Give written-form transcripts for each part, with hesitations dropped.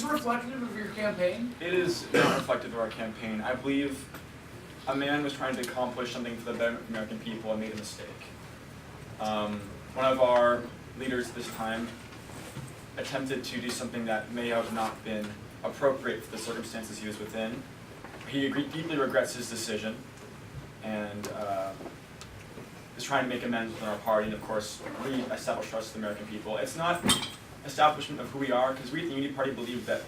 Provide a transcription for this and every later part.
this reflective of your campaign? It is not reflective of our campaign. I believe a man was trying to accomplish something for the betterment of the American people and made a mistake. One of our leaders at this time attempted to do something that may have not been appropriate for the circumstances he was within. He deeply regrets his decision and is trying to make amends within our party and, of course, re-establish trust with the American people. It's not establishment of who we are, because we at the Unity Party believe that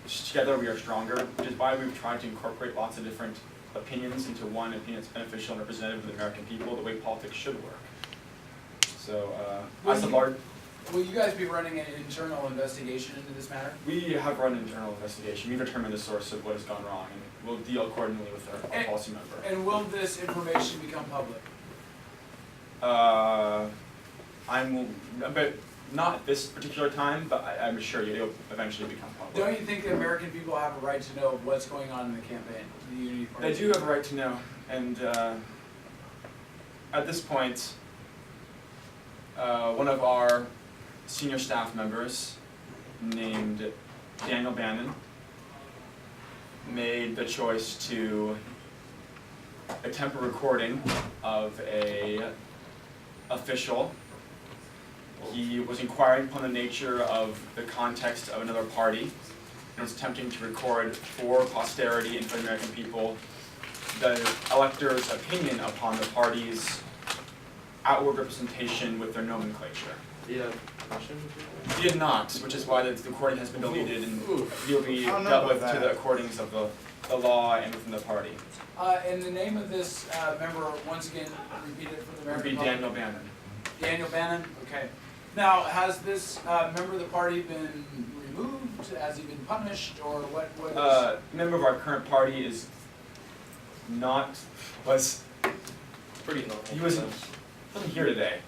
together we are stronger, which is why we've tried to incorporate lots of different opinions into one opinion that's beneficial and representative of the American people, the way politics should work. So, as a large... Will you guys be running an internal investigation into this matter? We have run an internal investigation. We've determined the source of what has gone wrong, and we'll deal accordingly with our policy member. And will this information become public? But not at this particular time, but I'm sure it'll eventually become public. Don't you think the American people have a right to know what's going on in the campaign, the Unity Party? They do have a right to know, and at this point, one of our senior staff members, named Daniel Bannon, made the choice to attempt a recording of a official. He was inquiring upon the nature of the context of another party and was attempting to record for posterity and for the American people the electors' opinion upon the party's outward representation with their nomenclature. Yeah. Question? He did not, which is why the recording has been deleted and he'll be dealt with to the accordings of the law and within the party. And the name of this member, once again, repeat it for the It would American be public. Daniel Bannon. Daniel Bannon? Okay. Now, has this member of the party been removed? Has he been punished? Or what is... Member of our current party is not, was, Pretty normal. he wasn't here today.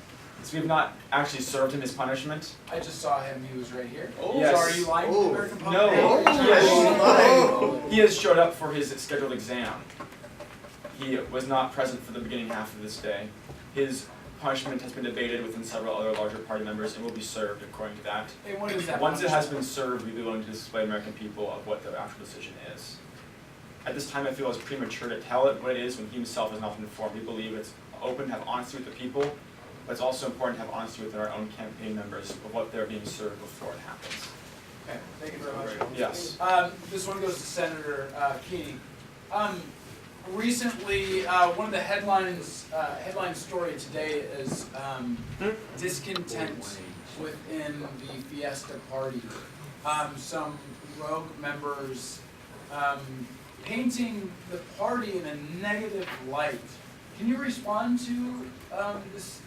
So we have not actually served him his punishment. I just saw him. He was right here. Oh. Yes. So are you lying to the American public? No. Oh. He has showed up for his scheduled exam. He was not present for the beginning half of this day. His punishment has been debated within several other larger party members and will be served according to that. Hey, what is that Once it has punishment? been served, we'll be willing to display the American people of what the actual decision is. At this time, I feel it's premature to tell it what it is when he himself has not been informed. We believe it's open to have honesty with the people, but it's also important to have honesty within our own campaign members of what they're being served before it happens. Okay, thank you very much. Yes. This one goes to Senator Keeney. Recently, one of the headline story today is discontent within the Fiesta Party. Some rogue members painting the party in a negative light. Can you respond to this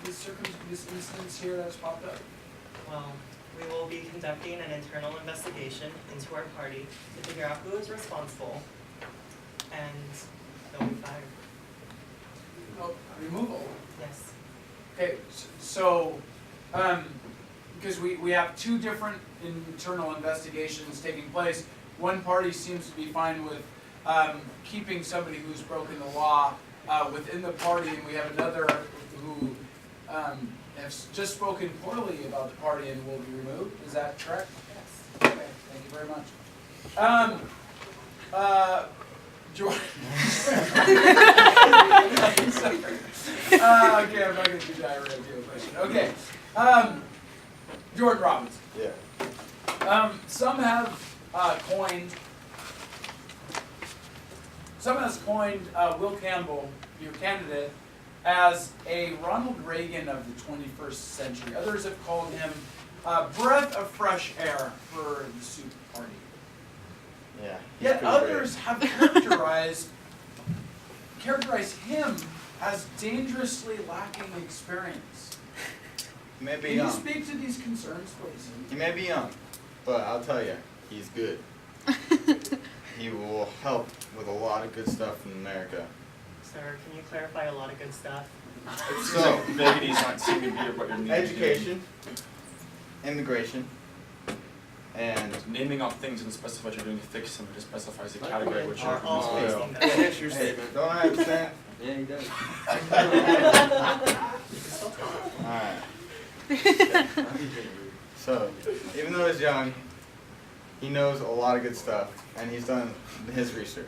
instance here that's popped up? Well, we will be conducting an internal investigation into our party to figure out who is responsible, and they'll be fired. Oh, removal. Yes. Okay, so, because we have two different internal investigations taking place. One party seems to be fine with keeping somebody who's broken the law within the party, and we have another who have just spoken poorly about the party and will be removed. Is that correct? Yes. Okay, thank you very much. George. Okay, I'm not going to do diarrhea deal question. Okay. Jordan Robbins. Yeah. Some have coined Will Campbell, your candidate, as a Ronald Reagan of the 21st century. Others have called him a breath of fresh air for the Soup Party. Yeah. Yet others have characterized him as dangerously lacking experience. He may be Can you young. speak to these concerns, please? He may be young, but I'll tell you, he's good. He will help with a lot of good stuff in America. Sir, can you clarify a lot of good stuff? So, Vagaries not seem to be what you're needing. education, immigration, and Naming off things and specify what you're doing to fix them just specifies the category which Are you're all doing. facing that. Finish your hey, statement. don't I understand? Yeah, he does. You can still talk. Alright. So, even though he's young, He knows a lot of good stuff, and he's done his research.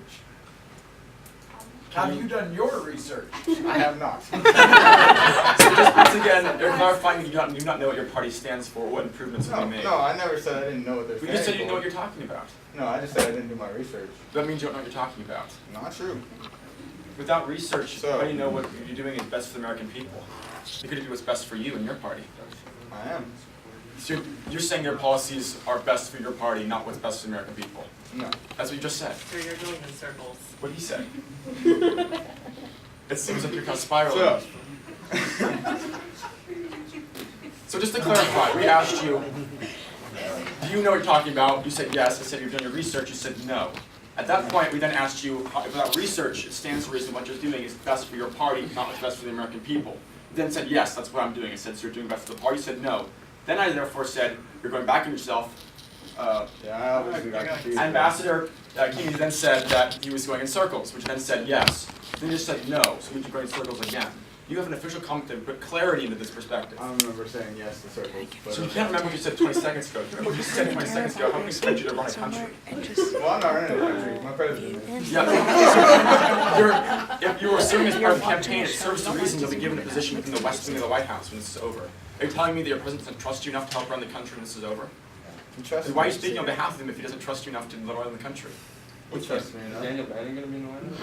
Have you done your research? I have not. So just once again, you're clarifying you do not know what your party stands for, what improvements will No, be made. no, I never said I didn't know what they're We saying. just said you know what you're talking about. No, I just said I didn't do my research. That means you don't know what you're talking about. Not true. Without research, So- how do you know what you're doing is best for the American people? You could do what's best for you and your party. I am. So you're saying your policies are best for your party, not what's best for the American people. No. That's what you just said. So you're going in circles. What he said. It seems like you're kind of spiraling. So just to clarify, we asked you, do you know what you're talking about? You said yes. I said you've done your research. You said no. At that point, we then asked you, without research, it stands to reason what you're doing is best for your party, not what's best for the American people. You then said yes, that's what I'm doing. I said, so you're doing best for the party. You said no. Then I therefore said, you're going back on yourself. Yeah, I obviously got confused. Ambassador Kennedy then said that he was going in circles, which then said yes. Then you just said no, so we should go in circles again. You have an official comment to put clarity into this perspective. I don't remember saying yes to circles. But So you can't remember what you said 20 seconds ago. You remember what you said 20 seconds ago. How can we expect you to run a country? Well, I'm not running the country. My president is. Yeah. If you were serving as part of the campaign, it serves the reason you'll be given a position within the West Wing of the White House when this is over. Are you telling me that your president doesn't trust you enough to help run the country when this is over? He trusts Then why are you me. speaking on behalf of him if he doesn't trust you enough to run the country? He trusts me enough. Daniel Bannon gonna be in the White House?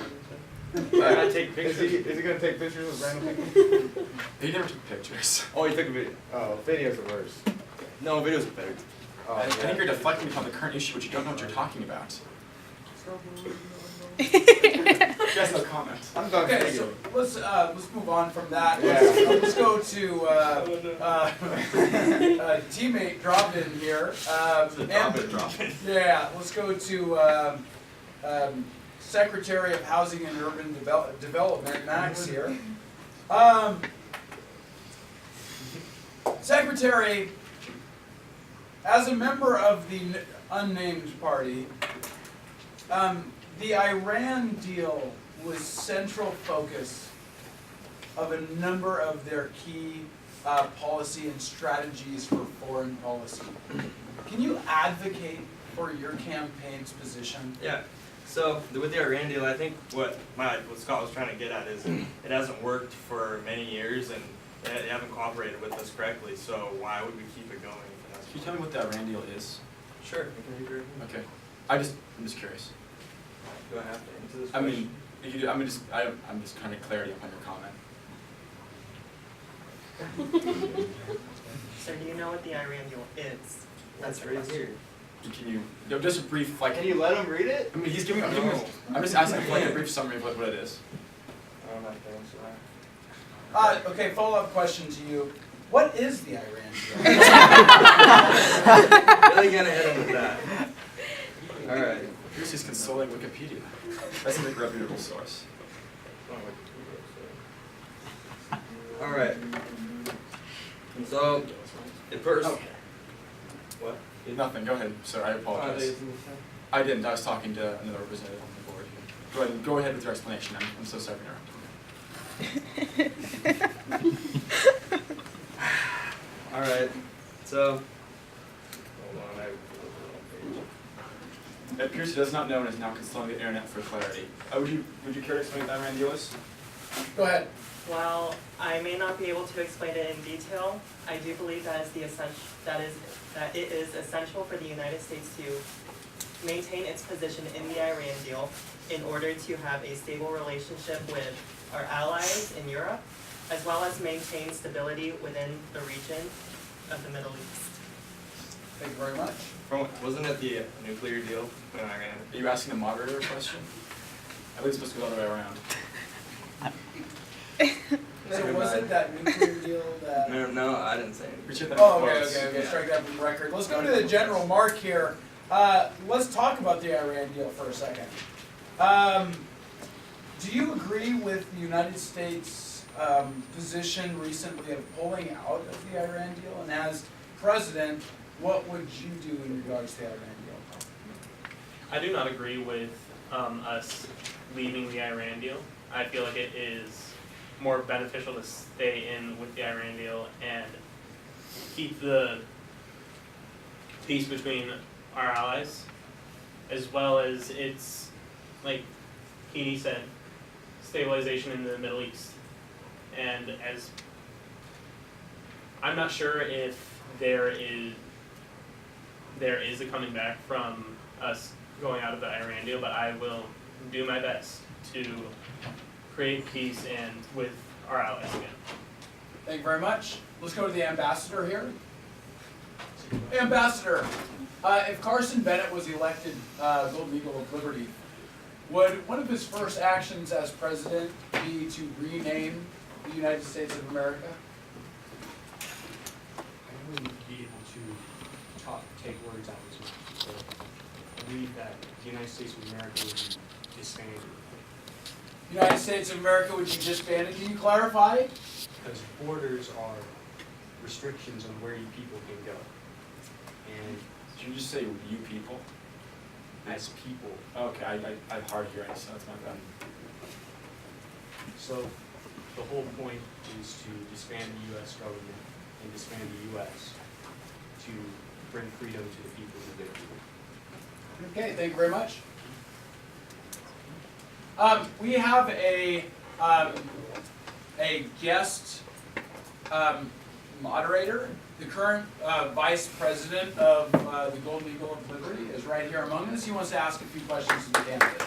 I take pictures. Is he gonna take pictures of random people? He never took pictures. Oh, he took a video. Oh, videos are worse. No, videos are better. Oh, I think you're deflecting from the current issue, but you don't know what you're talking about. You guys no comment. I'm done Okay, speaking. so let's move on from that. Yeah. Let's go to teammate drop in here. Yeah, let's go to Secretary of Housing and Urban Development, Max here. Secretary, as a member of the unnamed party, the Iran deal was central focus of a number of their key policy and strategies for foreign policy. Can you advocate for your campaign's position? Yeah. So with the Iran deal, I think what Scott was trying to get at is it hasn't worked for many years and they haven't cooperated with us correctly. So why would we keep it going? Can you tell me what the Iran deal is? Sure. Okay. I'm just curious. Do I have to answer this I question? mean, if you do, I'm just kind of clarity upon your comment. So do you know what the Iran deal is? That's the right question. here. Can you just a brief like? Can you let him read it? I mean, he's giving. I'm No. just asking for like a brief summary of what it is. I don't have to answer that. Okay, follow-up question to you. What is the Iran deal? Really gonna hit him with that. All right. Here's his consoling Wikipedia. That's a reputable source. All right. So, at first. Okay. What? Nothing. Go ahead, sir. I apologize. I didn't. I was talking to another representative on the board. Go ahead with your explanation. I'm so sorry for interrupting. All right. So. Hold on. I It appears he does not know and is now consulting the internet for clarity. Would you care to explain what the Iran deal is? Go ahead. While I may not be able to explain it in detail, I do believe that it is essential for the United States to maintain its position in the Iran deal in order to have a stable relationship with our allies in Europe, as well as maintain stability within the region of the Middle East. Thank you very much. Wasn't it the nuclear deal in Iran? Are you asking the moderator a question? I believe it's supposed to go the other way around. So was it that nuclear deal that? No, I didn't say anything. Reach out that Oh, close. okay. Strike that from the record. Let's go to the general Mark here. Let's talk about the Iran deal for a second. Do you agree with the United States' position recently of pulling out of the Iran deal? And as president, what would you do in regards to the Iran deal? I do not agree with us leaving the Iran deal. I feel like it is more beneficial to stay in with the Iran deal and keep the peace between our allies, as well as its, like Heaney said, stabilization in the Middle East. And as I'm not sure if there is a coming back from us going out of the Iran deal, but I will do my best to create peace and with our allies again. Thank you very much. Let's go to the ambassador here. Ambassador, if Carson Bennett was elected Golden Eagle of Liberty, would one of his first actions as president be to rename the United States of America? I wouldn't be able to take words out of his mouth. So I believe that the United States of America would be disbanded United States of America would be disbanded. Can you clarify? because borders are restrictions on where you people can go. And Did you just say you people? as people, Okay, I hard hearing, so that's my bad. so the whole point is to disband the U.S. government and disband the U.S. to bring freedom to the people who live here. Okay, thank you very much. We have a guest moderator. The current vice president of the Golden Eagle of Liberty is right here among us. He wants to ask a few questions to the candidates.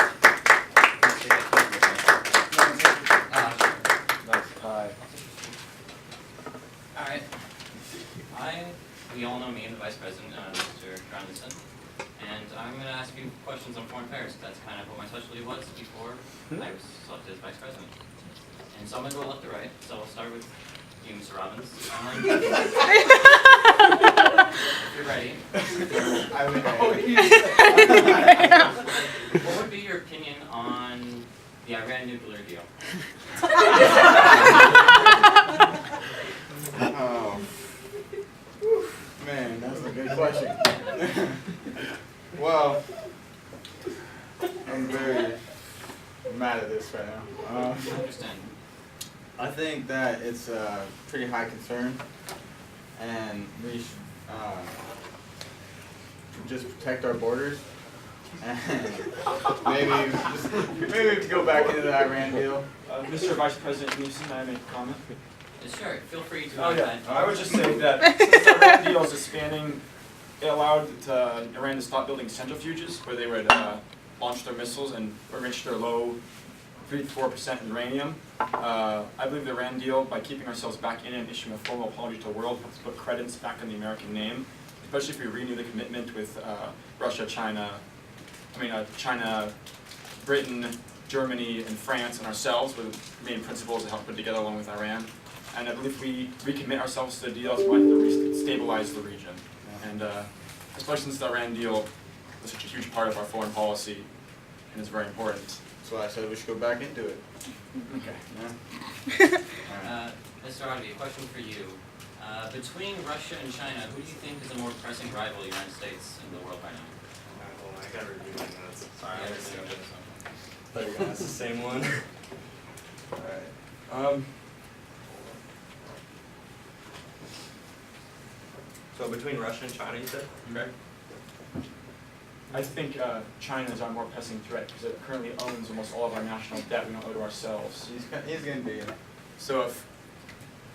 All right. We all know me, the Vice President, Mr. Grandison, and I'm going to ask you questions on foreign affairs. That's kind of what my specialty was before I was selected as Vice President. And so I'm going to go left to right, so I'll start with you, Mr. Robbins. If you're ready, what would be your opinion on the Iran nuclear deal? Oh. Man, that's a good question. Well, I'm very mad at this right now. I understand. I think that it's a pretty high concern, and we should just protect our borders, and maybe go back into the Iran deal. Mr. Vice President Newsom, may I make a comment? Sure, feel free to. Oh yeah, I would just say that since the Iran deal is expanding, it allowed Iran to stop building centrifuges where they would launch their missiles and enrich their low 3 to 4% uranium. I believe the Iran deal, by keeping ourselves back in and issuing a formal apology to the world, helps put credence back in the American name, especially if we renew the commitment with Russia, China, Britain, Germany, and France, and ourselves were the main principles that helped put together along with Iran. And I believe if we recommit ourselves to the deal, it's going to stabilize the region. And especially since the Iran deal was such a huge part of our foreign policy and is very important. That's why I said we should go back into it. Okay. Yeah. Mr. Oddity, a question for you. Between Russia and China, who do you think is a more pressing rival of the United States in the world right now? Hold on, I gotta review my notes. Sorry, Yeah, I let's go with this one. thought you were gonna ask the same one. Alright. So between Russia and China, you said? Correct? I think China is our more pressing threat because it currently owns almost all of our national debt we don't owe to ourselves. He's gonna be in it. So if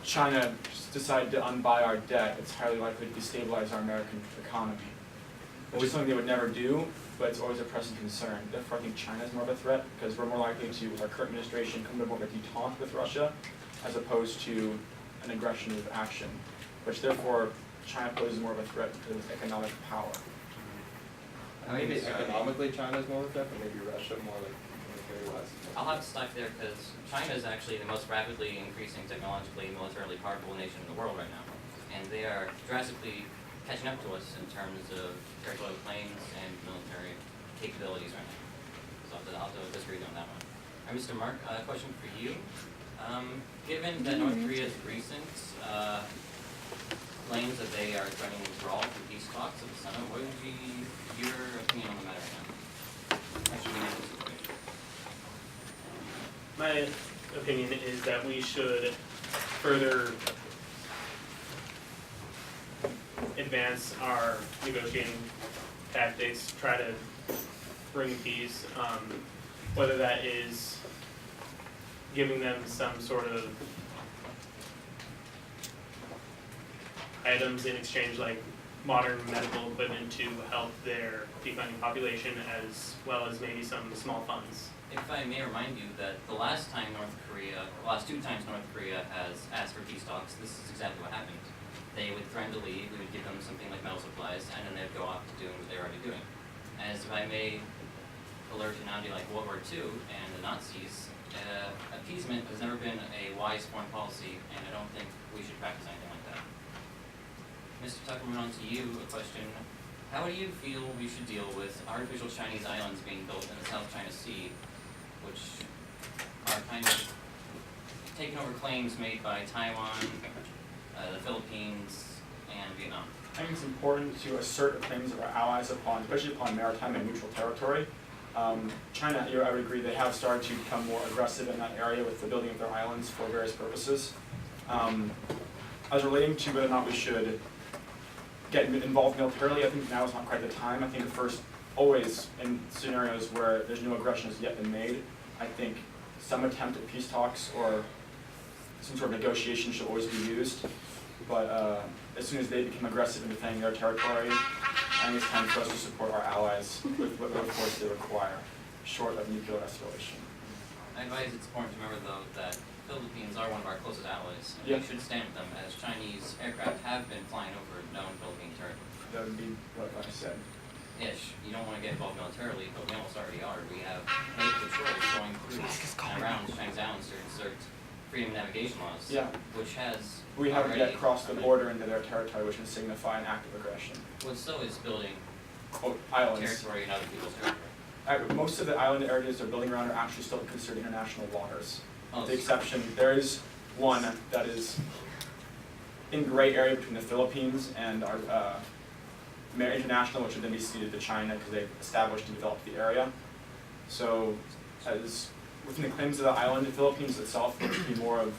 China decided to unbuy our debt, it's highly likely to destabilize our American economy. Which is something they would never do, but it's always a pressing concern. Therefore, I think China is more of a threat because we're more likely to, with our current administration, come to more of a detente with Russia as opposed to an aggression of action, which therefore China poses more of a threat because of its economic power. Maybe economically China's more of a threat, but maybe Russia more like military-wise. I'll have to stop there because China is actually the most rapidly increasing technologically and militarily powerful nation in the world right now. And they are drastically catching up to us in terms of territorial claims and military capabilities right now. So I'll have to disagree on that one. All right, Mr. Mark, a question for you. Given that North Korea's recent claims that they are threatening withdrawal from peace talks of the Summit, what would be your opinion on the matter right now? Actually, in this situation. My opinion is that we should further advance our negotiating tactics, try to bring peace, whether that is giving them some sort of items in exchange, like modern medical equipment to help their declining population, as well as maybe some small funds. If I may remind you that the last two times North Korea has asked for peace talks, this is exactly what happened. They would threaten to leave, we would give them something like medical supplies, and then they'd go off to doing what they're already doing. As if I may alert you now to like World War II and the Nazis, appeasement has never been a wise foreign policy, and I don't think we should practice anything like that. Mr. Tucker, moving on to you, a question. How do you feel we should deal with artificial Chinese islands being built in the South China Sea, which are kind of taking over claims made by Taiwan, the Philippines, and Vietnam? I think it's important to assert the claims of our allies especially upon maritime and neutral territory. China, I would agree, they have started to become more aggressive in that area with the building of their islands for various purposes. As relating to whether or not we should get involved militarily, I think now is not quite the time. I think first, always in scenarios where there's no aggression has yet been made, I think some attempt at peace talks or some sort of negotiation should always be used. But as soon as they become aggressive in defending their territory, I think it's time for us to support our allies with whatever force they require, short of nuclear escalation. I advise it's important to remember though that Philippines are one of our closest allies, and Yeah. we should stand with them as Chinese aircraft have been flying over known Philippine territory. That would be what I said. Ish. You don't want to get involved militarily, but we almost already are. We have naval patrols going through and around Chinese islands to insert freedom of navigation laws, Yeah. which has We haven't already yet crossed the come in. border into their territory, which would signify an act of aggression. Well, so is building Quote, islands. territory in other people's territory. Most of the island areas they're building around are actually still considered international waters. Oh, With the exception, there is one that is in gray area between the Philippines and our international, which would then be ceded to China because they've established and developed the area. So, as within the claims of the island, the Philippines itself looks to be more of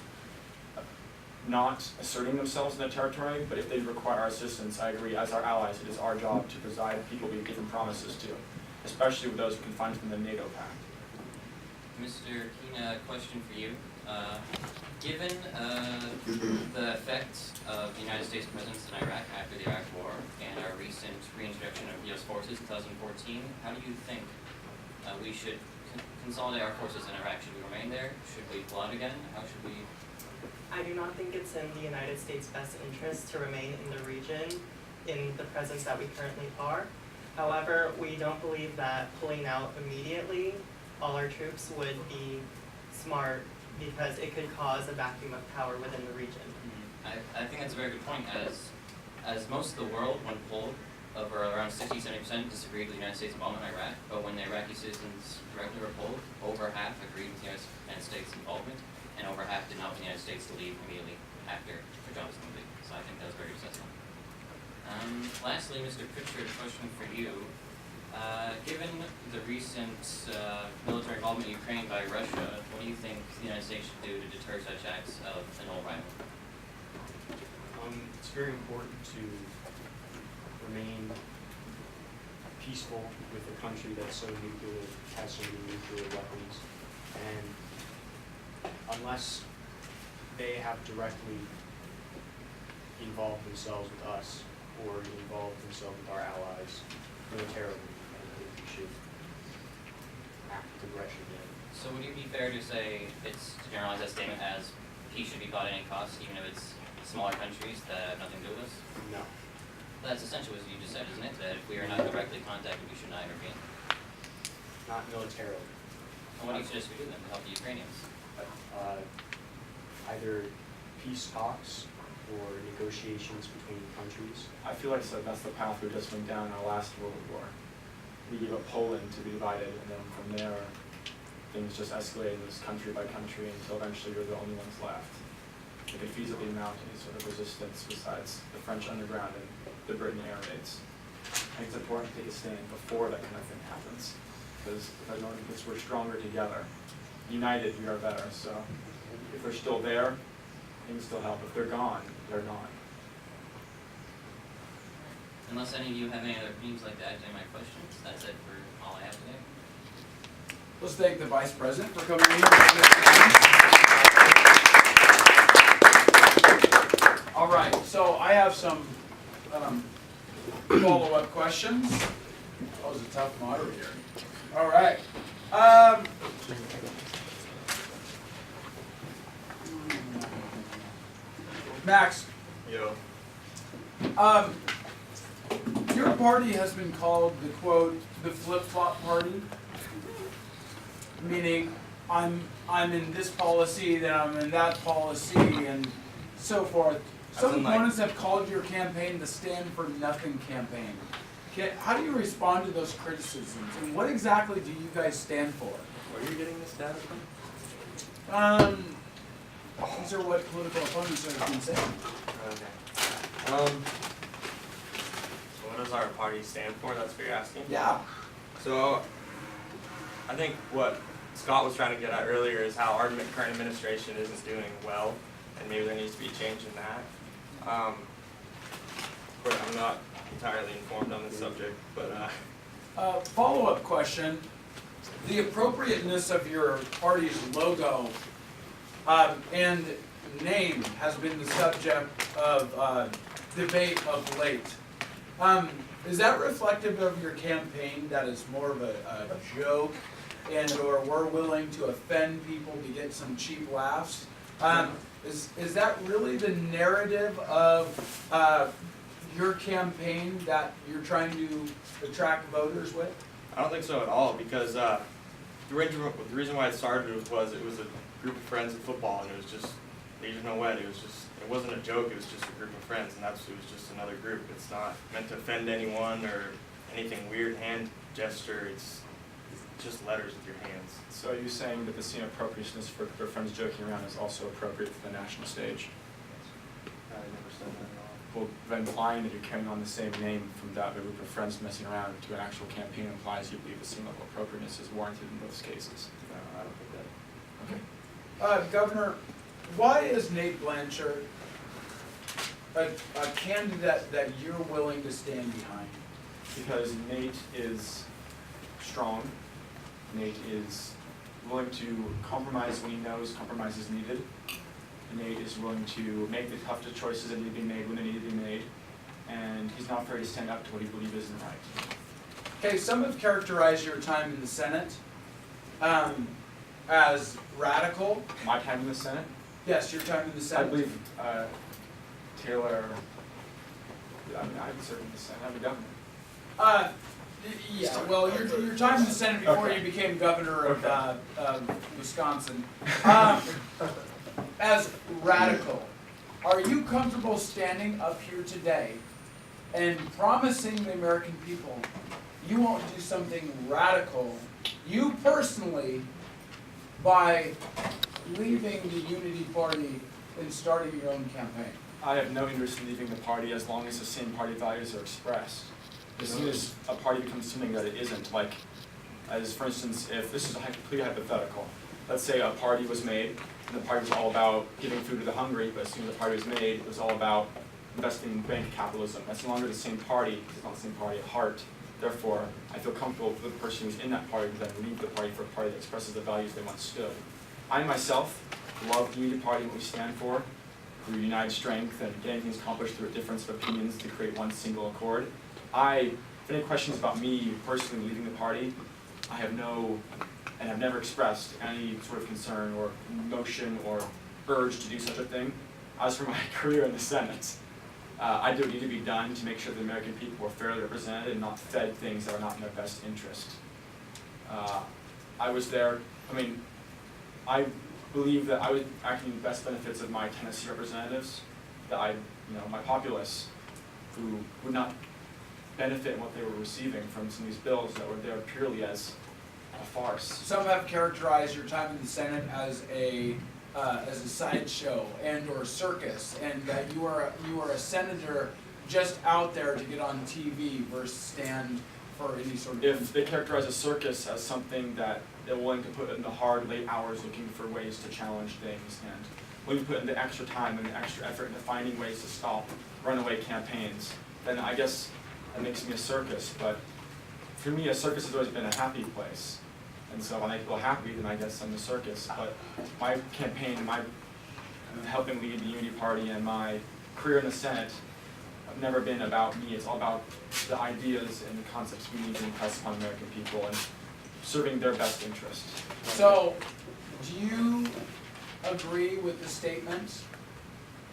not asserting themselves in the territory, but if they require our assistance, I agree, as our allies, it is our job to preside people we've given promises to, especially with those who can find within the NATO pact. Mr. Kina, question for you. Given the effect of the United States presence in Iraq after the Iraq War and our recent reintroduction of U.S. forces in 2014, how do you think we should consolidate our forces in Iraq? Should we remain there? Should we pull out again? How should we? I do not think it's in the United States' best interest to remain in the region in the presence that we currently are. However, we don't believe that pulling out immediately all our troops would be smart because it could cause a vacuum of power within the region. I think that's a very good point, as most of the world, when polled, over around 60-70% disagreed with the United States involvement in Iraq, but when the Iraqi citizens directly were polled, over half agreed with the United States involvement, and over half did not want the United States to leave immediately after their job was complete. So I think that was a very good assessment. Lastly, Mr. Pritchard, question for you. Given the recent military involvement in Ukraine by Russia, what do you think the United States should do to deter such acts of an old rival? It's very important to remain peaceful with a country that's so nuclear, has so many nuclear weapons, and unless they have directly involved themselves with us or involved themselves with our allies militarily, I think we should act with aggression again. So would it be fair to say, it's to generalize that statement as peace should be fought at any cost, even if it's smaller countries that have nothing to do with us? No. That's essentially what you just said, isn't it? That if we are not directly contacted, we should not intervene. Not militarily. And what do you suggest we do then to help the Ukrainians? Either peace talks or negotiations between countries. I feel like that's the path we just went down in our last World War. We gave up Poland to be divided, and then from there, things just escalated as country by country until eventually we were the only ones left. We could feasibly mount any sort of resistance besides the French underground and the Britain air raids. I think it's important to take a stand before that kind of thing happens, because we're stronger together. United, we are better. So if they're still there, things still help. If they're gone, they're gone. Unless any of you have any other things like to add to my questions, that's it for all I have today. Let's thank the Vice President for coming in. All right, so I have some follow-up questions. That was a tough moderator. All right. Max, Yo. your party has been called the quote, the flip-flop party, meaning I'm in this policy, then I'm in that policy, and so forth. Some As in, like- opponents have called your campaign the Stand for Nothing campaign. How do you respond to those criticisms, and what exactly do you guys stand for? Where are you getting this data from? These are what political opponents have been saying. Okay. So what does our party stand for? That's what you're asking? Yeah. So, I think what Scott was trying to get at earlier is how our current administration isn't doing well, and maybe there needs to be change in that. But I'm not entirely informed on this subject, but Follow-up question. The appropriateness of your party's logo and name has been the subject of debate of late. Is that reflective of your campaign, that is more of a joke, and or we're willing to offend people to get some cheap laughs? Is that really the narrative of your campaign that you're trying to attract voters with? I don't think so at all, because the reason why it started was it was a group of friends in football, and it was just, there's no way, it wasn't a joke, it was just a group of friends, and it was just another group. It's not meant to offend anyone or anything weird hand gesture, it's just letters with your hands. So are you saying that the same appropriateness for friends joking around is also appropriate for the national stage? I never said that at all. Well, by implying that you're carrying on the same name from that group of friends messing around to an actual campaign implies you believe the same level of appropriateness is warranted in both cases. No, I don't think that. Okay. Governor, why is Nate Blanchard a candidate that you're willing to stand behind? Because Nate is strong. Nate is willing to compromise when he knows compromise is needed. Nate is willing to make the tough choices that need to be made when they need to be made. And he's not afraid to stand up to what he believes isn't right. Okay, some have characterized your time in the Senate as radical. My time in the Senate, Yes, your time in the Senate. I believe Taylor, I'm serving the Senate, I'm the governor. Yeah, well, your time in the Senate before Okay. you became governor of Wisconsin. As radical, are you comfortable standing up here today and promising the American people you won't do something radical, you personally, by leaving the Unity Party and starting your own campaign? I have no interest in leaving the party as long as the same party values are expressed. As soon as a party becomes something that it isn't, like, as for instance, if this is a completely hypothetical, let's say a party was made, and the party was all about giving food to the hungry, but as soon as the party was made, it was all about investing in bank capitalism. That's no longer the same party, it's not the same party at heart. Therefore, I feel comfortable with the person who's in that party to then leave the party for a party that expresses the values they once stood. I myself love the Unity Party and what we stand for, through united strength and getting things accomplished through a difference of opinions to create one single accord. If any questions about me personally leaving the party, I have no, and have never expressed any sort of concern or notion or urge to do such a thing. As for my career in the Senate, I do what need to be done to make sure the American people are fairly represented and not fed things that are not in their best interest. I was there, I believe that I was acting in the best benefits of my Tennessee representatives, that my populace, who would not benefit in what they were receiving from some of these bills that were there purely as a farce. Some have characterized your time in the Senate as a sideshow and or circus, and that you are a senator just out there to get on TV versus stand for any sort of. If they characterize a circus as something that they're willing to put in the hard, late hours looking for ways to challenge things, and willing to put in the extra time and the extra effort into finding ways to stop runaway campaigns, then I guess that makes me a circus, but for me, a circus has always been a happy place. And so when I make people happy, then I guess I'm a circus. But my campaign, my helping lead the Unity Party and my career in the Senate have never been about me. It's all about the ideas and the concepts we need to impress upon American people and serving their best interest. So, do you agree with the statement?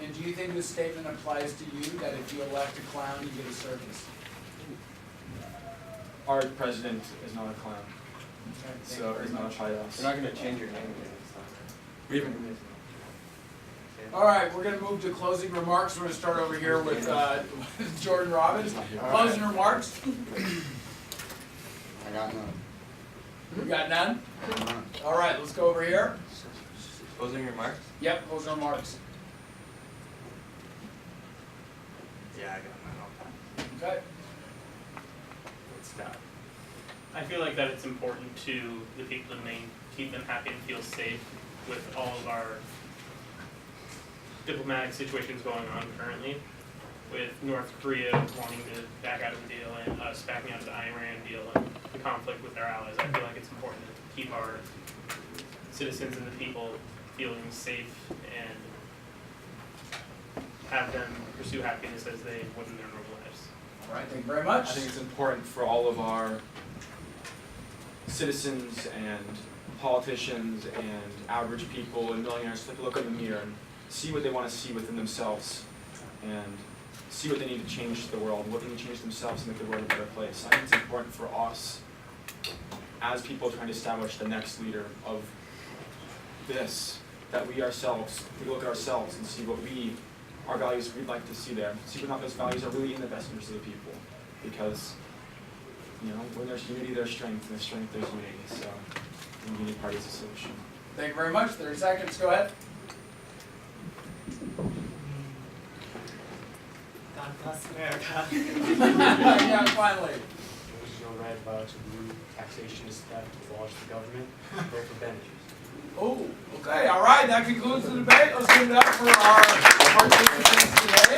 And do you think this statement applies to you, that if you elect a clown, you get a circus? Our president is not a clown, so he's not a child. We're not gonna change your name again, it's not. We even All right, we're gonna move to closing remarks. We're gonna start over here with Jordan Robbins. Closing remarks, I got none. we got none? None. All right, let's go over here. Closing remarks? Yep, closing remarks. Yeah, I got mine all. Okay. Scott. I feel like that it's important to the people in Maine, keep them happy and feel safe with all of our diplomatic situations going on currently, with North Korea wanting to back out of the deal and us backing out of the Iran deal and the conflict with our allies. I feel like it's important to keep our citizens and the people feeling safe and have them pursue happiness as they would in their normal lives. All right, thank you very much. I think it's important for all of our citizens and politicians and average people and millionaires to look in the mirror and see what they want to see within themselves and see what they need to change to the world, what they need to change themselves to make the world a better place. I think it's important for us as people trying to establish the next leader of this, that we ourselves, we look at ourselves and see what our values we'd like to see there. See whether or not those values are really in the best interest of the people. Because, when there's unity, there's strength, and there's strength, there's unity. So, the Unity Party is a solution. Thank you very much. 30 seconds, go ahead. God bless America. Yeah, finally. There's no red, violet, or blue. Taxation is theft. Abolish the government. Vote for Benedict. Oh, okay, all right, that concludes the debate. Let's give it up for our participants today.